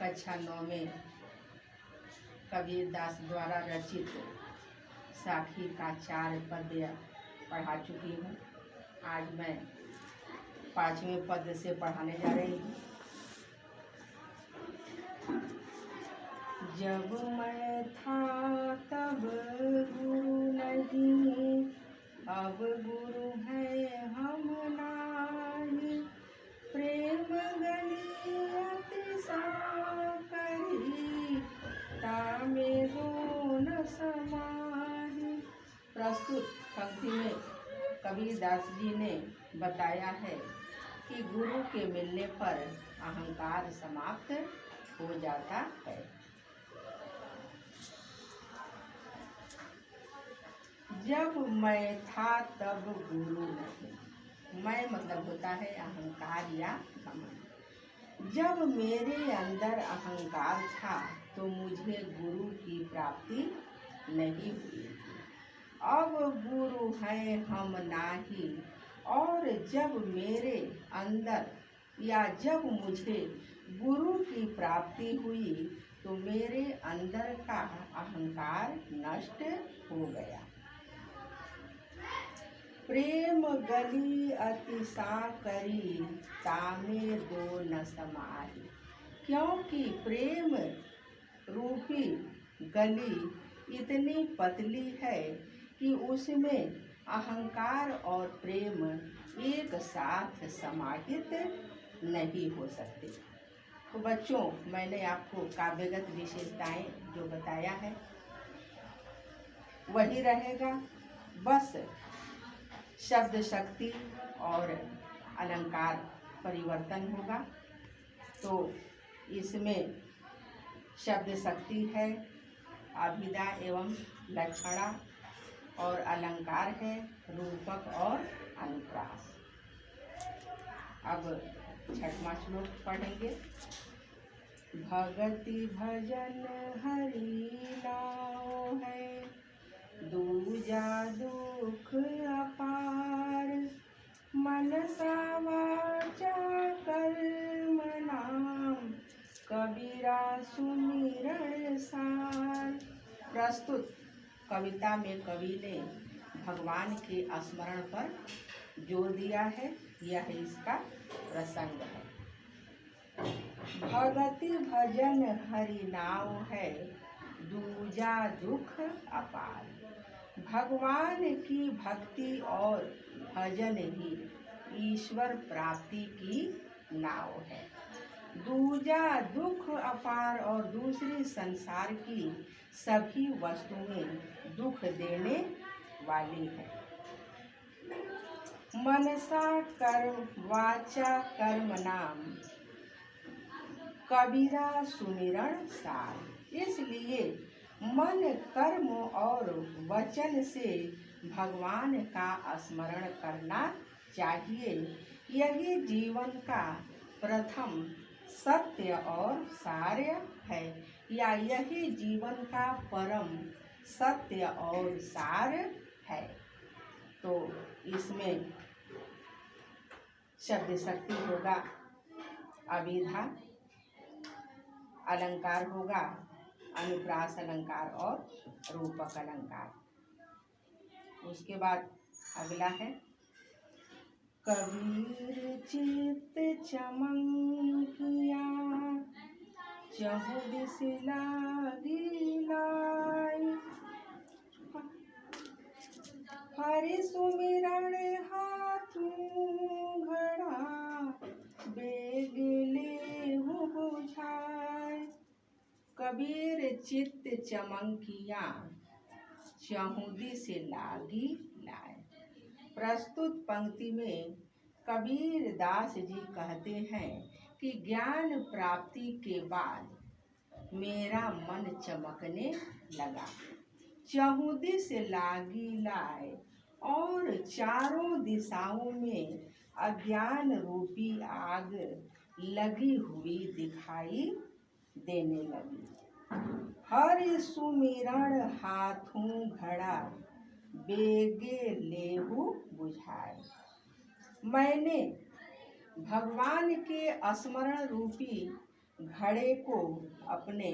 कक्षा 9 में कबीर दास द्वारा रचित साखी का 4 पद्य पढ़ा चुकी हूँ। आज मैं 5वें पद से पढ़ाने जा रही हूँ। जब मैं था तब गुरु नहीं, अब गुरु है हम नाही। प्रेम गली अतिसाकरी, तामे दो न समाही। प्रस्तुत पंक्ति में कबीर दास जी ने बताया है कि गुरु के मिलने पर अहंकार समाप्त हो जाता है। जब मैं था तब गुरु नहीं। मैं मतलब होता है अहंकार या घमंड। जब मेरे अंदर अहंकार था तो मुझे गुरु की प्राप्ति नहीं हुई थी। अब गुरु है हम नाही, और जब मेरे अंदर या जब मुझे गुरु की प्राप्ति हुई तो मेरे अंदर का अहंकार नष्ट हो गया। प्रेम गली अतिसाकरी, तामे दो न समाही। क्योंकि प्रेम रूपी गली इतनी पतली है कि उसमें अहंकार और प्रेम एक साथ समाहित नहीं हो सकते। तो बच्चों, मैंने आपको काव्यगत विशेषताएं जो बताया है वही रहेगा, बस शब्द शक्ति और अलंकार परिवर्तन होगा। तो इसमें शब्द शक्ति है अभिधा एवं लक्षणा, और अलंकार है रूपक और अनुप्रास। अब 6वां श्लोक पढ़ेंगे। भगति भजन हरि नाम है, दूजा दुख अपार। मनसा वाचा कर्म नाम, कबीरा सुमिरन सार। प्रस्तुत कविता में कवि ने भगवान के स्मरण पर जोर दिया है। यह इसका प्रसंग है। भगति भजन हरि नाम है, दूजा दुख अपार। भगवान की भक्ति और भजन ही ईश्वर प्राप्ति की नाव है। दूजा दुख अपार, और दूसरी संसार की सभी वस्तुएं दुख देने वाली है। मनसा कर्म वाचा कर्म नाम, कबीरा सुमिरन सार। इसलिए मन कर्म और वचन से भगवान का स्मरण करना चाहिए। यही जीवन का प्रथम सत्य और सार्य है, या यही जीवन का परम सत्य और सार है। तो इसमें शब्द शक्ति होगा अभिधा, अलंकार होगा अनुप्रास अलंकार और रूपक अलंकार। उसके बाद अगला है कबीर चित्त चमकिया, चहु दिस लागी लाई। हरि सुमिरन हाथू घड़ा, बेग लेहु बुझाय। कबीर चित्त चमकिया, चहु दिस लागी लाय। प्रस्तुत पंक्ति में कबीर दास जी कहते हैं कि ज्ञान प्राप्ति के बाद मेरा मन चमकने लगा, चहु दिस लागी लाय, और चारों दिशाओं में अज्ञान रूपी आग लगी हुई दिखाई देने लगी। हरि सुमिरन हाथों घड़ा, बेगे लेहु बुझाए। मैंने भगवान के स्मरण रूपी घड़े को अपने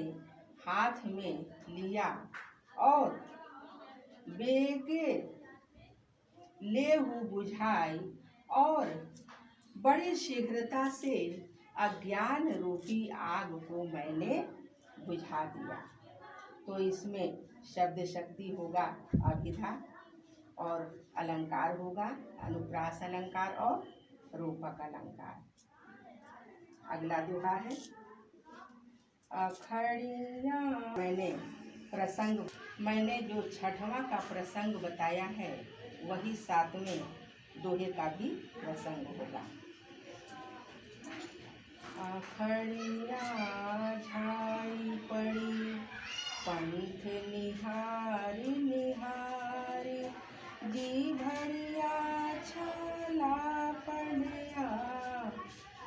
हाथ में लिया और बेगे लेहू बुझाई और बड़ी शीघ्रता से अज्ञान रूपी आग को मैंने बुझा दिया। तो इसमें शब्द शक्ति होगा अभिधा और अलंकार होगा अनुप्रास अलंकार और रूपक अलंकार। अगला दोहा है अखड़िया। मैंने जो छठवां का प्रसंग बताया है वही सातवें दोहे का भी प्रसंग होगा। अखड़िया झाई पड़ी पंथ निहारी निहारी जी भड़िया छाला पड़िया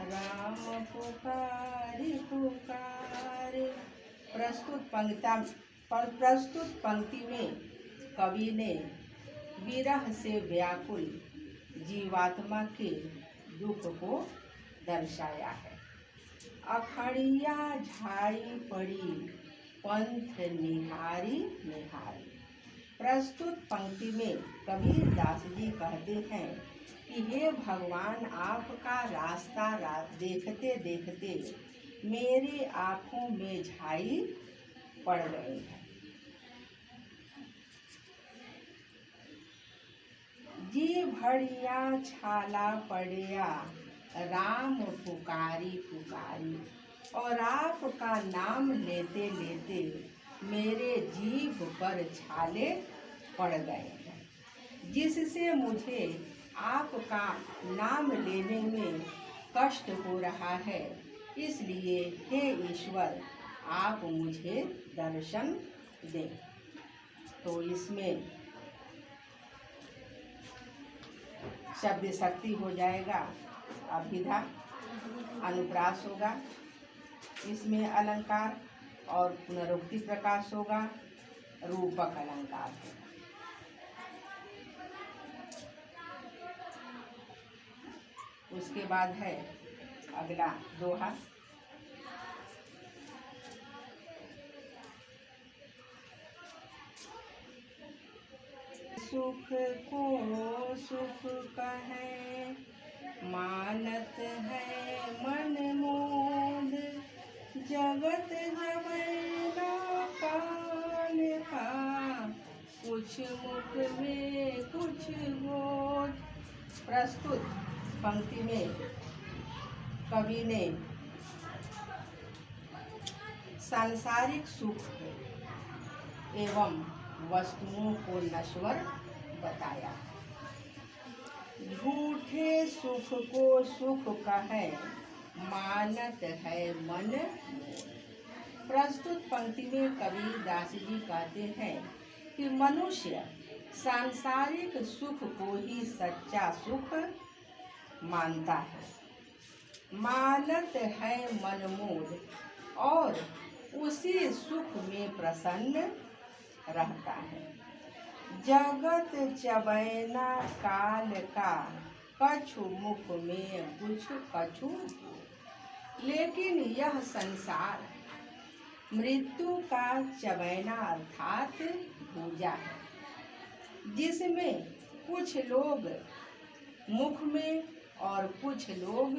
राम पुकारी पुकारी। प्रस्तुत पंक्ति में कवि ने विरह से व्याकुल जीवात्मा के दुख को दर्शाया है। अखड़िया झाई पड़ी पंथ निहारी निहारी। प्रस्तुत पंक्ति में कबीर दास जी कहते हैं कि हे भगवान, आपका रास्ता देखते देखते मेरी आँखों में झाई पड़ गई है। जी भड़िया छाला पड़िया राम पुकारी पुकारी। और आपका नाम लेते लेते मेरे जीभ पर छाले पड़ गए हैं, जिससे मुझे आपका नाम लेने में कष्ट हो रहा है। इसलिए हे ईश्वर, आप मुझे दर्शन दें। तो इसमें शब्द शक्ति हो जाएगा अभिधा, अनुप्रास होगा, इसमें अलंकार और पुनरुक्ति प्रकाश होगा, रूपक अलंकार होगा। उसके बाद है अगला दोहा सुख को सुख कहे मानत है मन मोद जगत जबैना काल का कुछ मुख में कुछ बोध। प्रस्तुत पंक्ति में कवि ने सांसारिक सुख एवं वस्तुओं को नश्वर बताया। झूठे सुख को सुख कहे मानत है मन। प्रस्तुत पंक्ति में कबीर दास जी कहते हैं कि मनुष्य सांसारिक सुख को ही सच्चा सुख मानता है, मानत है मनमोद और उसी सुख में प्रसन्न रहता है। जगत चबैना काल का कछु मुख में कुछ कछु। लेकिन यह संसार मृत्यु का चबैना अर्थात भूजा है, जिसमें कुछ लोग मुख में और कुछ लोग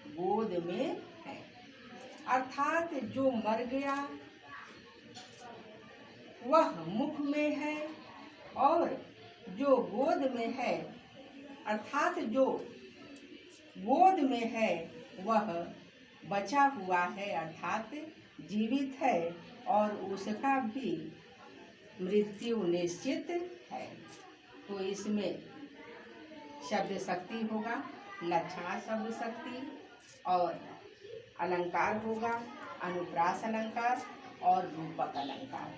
गोद में हैं। अर्थात जो मर गया वह मुख में है और जो गोद में है अर्थात जो गोद में है वह बचा हुआ है अर्थात जीवित है और उसका भी मृत्यु निश्चित है। तो इसमें शब्द शक्ति होगा, लक्षणा शब्द शक्ति और अलंकार होगा अनुप्रास अलंकार और रूपक अलंकार।